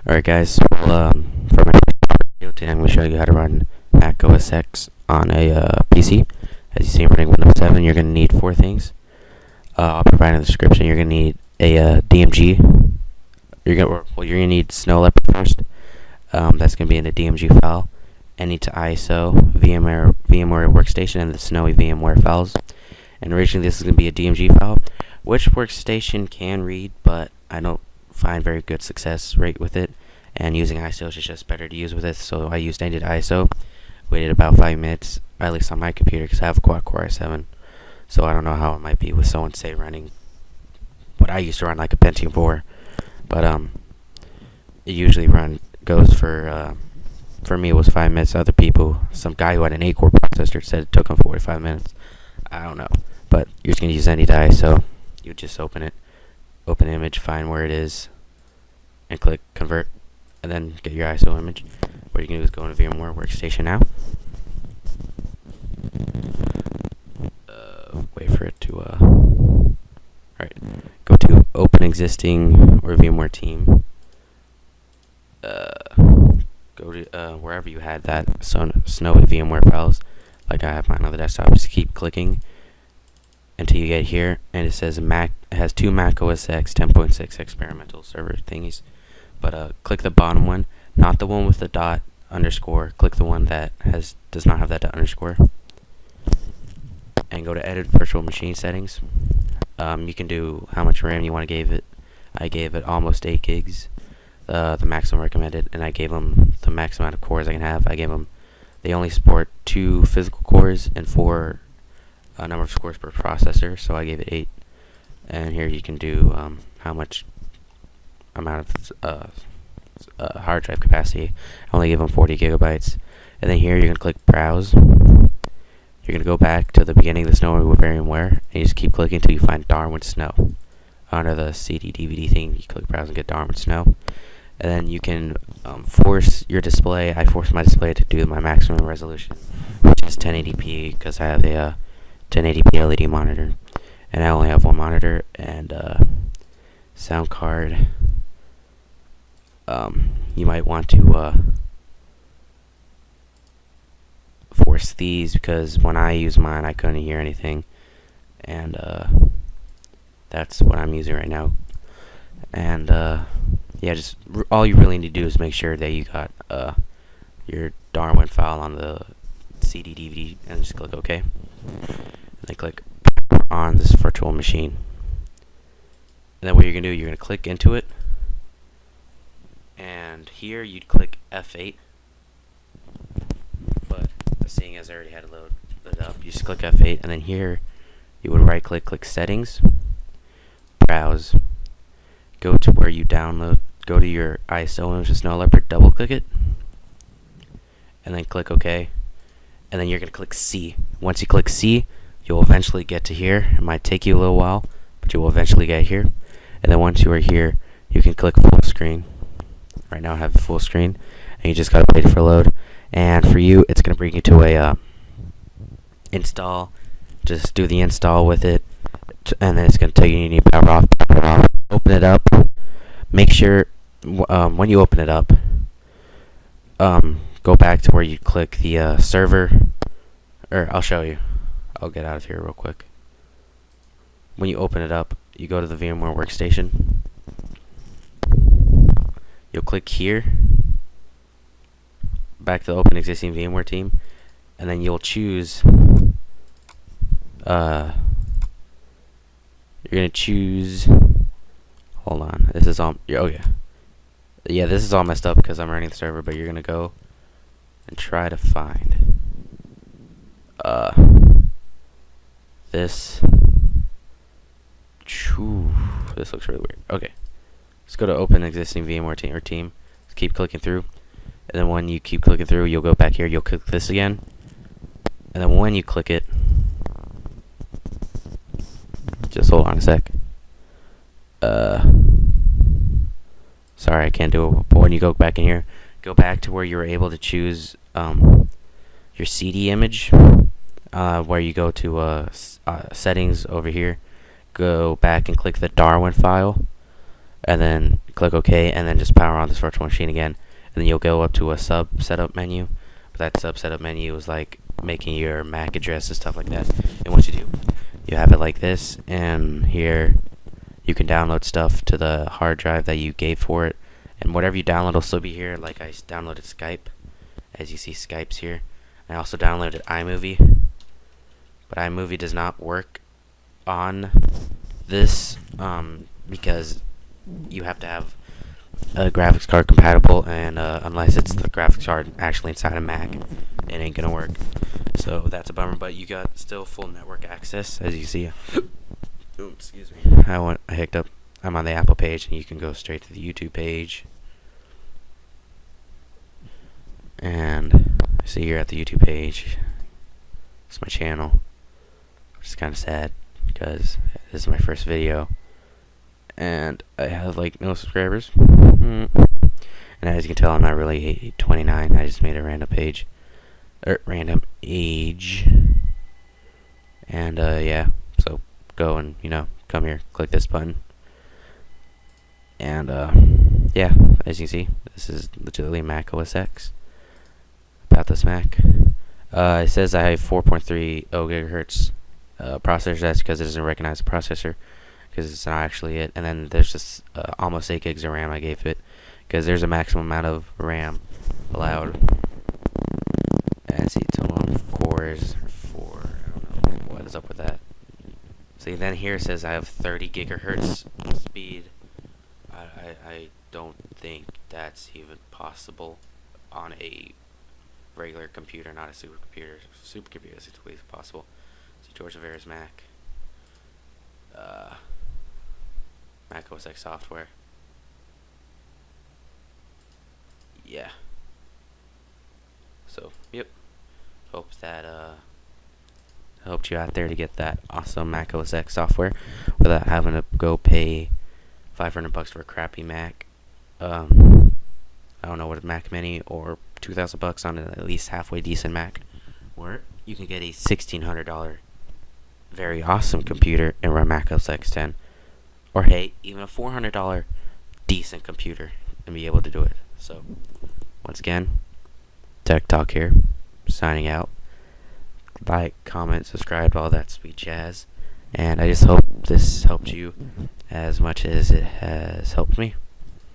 Alright guys, well, for my video today I'm going to show you how to run Mac OS X on a PC. As you see, I'm running Windows 7. You're going to need four things. I'll provide in the description. You're going to need a DMG. You're going to need Snow Leopord first. That's going to be in a DMG file. And need to ISO, VMware Workstation, and the snowy VMware files. And originally this is going to be a DMG file, which Workstation can read, but I don't find very good success rate with it, and using ISO is just better to use with it. So I used ended ISO, waited about 5 minutes, at least on my computer, because I have a quad core i7. So I don't know how it might be with someone say running what I used to run, like a Pentium 4, but it usually goes for me it was 5 minutes. Other people, some guy who had an 8-core processor said it took him 45 minutes. I don't know, but you're just gonna use any ISO. You just open it, open image, find where it is, and click convert, and then get your ISO image. What you can do is go into VMware Workstation now. Wait for it to alright, go to open existing or VMware team. Go to wherever you had that snowy VMware files, like I have mine on the desktop. Just keep clicking until you get here, and it says Mac. It has two Mac OS X 10.6 experimental server thingies, but click the bottom one, not the one with the dot underscore. Click the one that does not have that dot underscore, and go to edit virtual machine settings. You can do how much RAM you want to give it. I gave it almost 8 gigs, the maximum recommended, and I gave them the max amount of cores I can have. I gave them, they only support 2 physical cores and 4 number of cores per processor, so I gave it 8. And here you can do how much amount of hard drive capacity. I only give them 40 gigabytes. And then here you're going to click browse. You're going to go back to the beginning of the Snow VMware, and you just keep clicking until you find Darwin Snow. Under the CD DVD thing, you click browse and get Darwin Snow. And then you can force your display. I force my display to do my maximum resolution, which is 1080p, because I have a 1080p LED monitor, and I only have one monitor and sound card. You might want to force these, because when I use mine I couldn't hear anything, and that's what I'm using right now. And yeah, just all you really need to do is make sure that you got your Darwin file on the CD DVD, and just click OK, and then click on this virtual machine. And then what you're gonna do, you're gonna click into it, and here you'd click F8, but seeing as I already had it loaded up, you just click F8, and then here you would right click, click settings, browse, go to where you download, go to your ISO image of Snow Leopard, double click it, and then click OK, and then you're gonna click C. Once you click C, you'll eventually get to here. It might take you a little while, but you will eventually get here. And then once you are here, you can click full screen. Right now I have full screen, and you just gotta wait for load. And for you, it's gonna bring you to a install. Just do the install with it, and then it's gonna tell you need power off, power off. Open it up. Make sure when you open it up, go back to where you click the server, or I'll show you. I'll get out of here real quick. When you open it up, you go to the VMware Workstation. You'll click here, back to the open existing VMware team, and then you'll choose you're gonna choose, hold on, this is all, oh yeah, this is all messed up because I'm running the server, but you're gonna go and try to find this. This looks really weird. Okay, let's go to open existing VMware team. Just keep clicking through, and then when you keep clicking through, you'll go back here, you'll click this again, and then when you click it, just hold on a sec. Sorry, I can't do it. But when you go back in here, go back to where you were able to choose your CD image, where you go to settings over here. Go back and click the Darwin file, and then click OK, and then just power on this virtual machine again, and then you'll go up to a sub setup menu. But that sub setup menu is like making your MAC address and stuff like that. And once you do, you have it like this, and here you can download stuff to the hard drive that you gave for it, and whatever you download will still be here. Like I downloaded Skype, as you see Skype's here. I also downloaded iMovie, but iMovie does not work on this because you have to have a graphics card compatible, and unless it's the graphics card actually inside a Mac, it ain't gonna work. So that's a bummer, but you got still full network access, as you see. Ooh, excuse me. I hiccuped up. I'm on the Apple page, and you can go straight to the YouTube page. And see here at the YouTube page, it's my channel, which is kind of sad because this is my first video, and I have like no subscribers. And as you can tell, I'm not really 29. I just made a random page, or random age, and yeah. So go and come here, click this button, and yeah. As you can see, this is legitimately Mac OS X. About this Mac, it says I have 4.30 gigahertz processor. That's because it doesn't recognize the processor, because it's not actually it. And then there's just almost 8 gigs of RAM I gave it, because there's a maximum amount of RAM allowed. And see, total of cores 4. I don't know what is up with that. See, then here it says I have 30 gigahertz speed. I don't think that's even possible on a regular computer, not a supercomputer. Supercomputer is totally possible. See, George Rivera's Mac. Mac OS X software. Yeah. So, yep. Hope that helped you out there to get that awesome Mac OS X software without having to go pay $500 for a crappy Mac. I don't know what a Mac Mini or $2,000 on an at least halfway decent Mac, or you can get a $1,600 very awesome computer and run Mac OS X 10, or hey, even a $400 decent computer and be able to do it. So once again, Tech Talk here, signing out. Like, comment, subscribe, all that sweet jazz, and I just hope this helped you as much as it has helped me.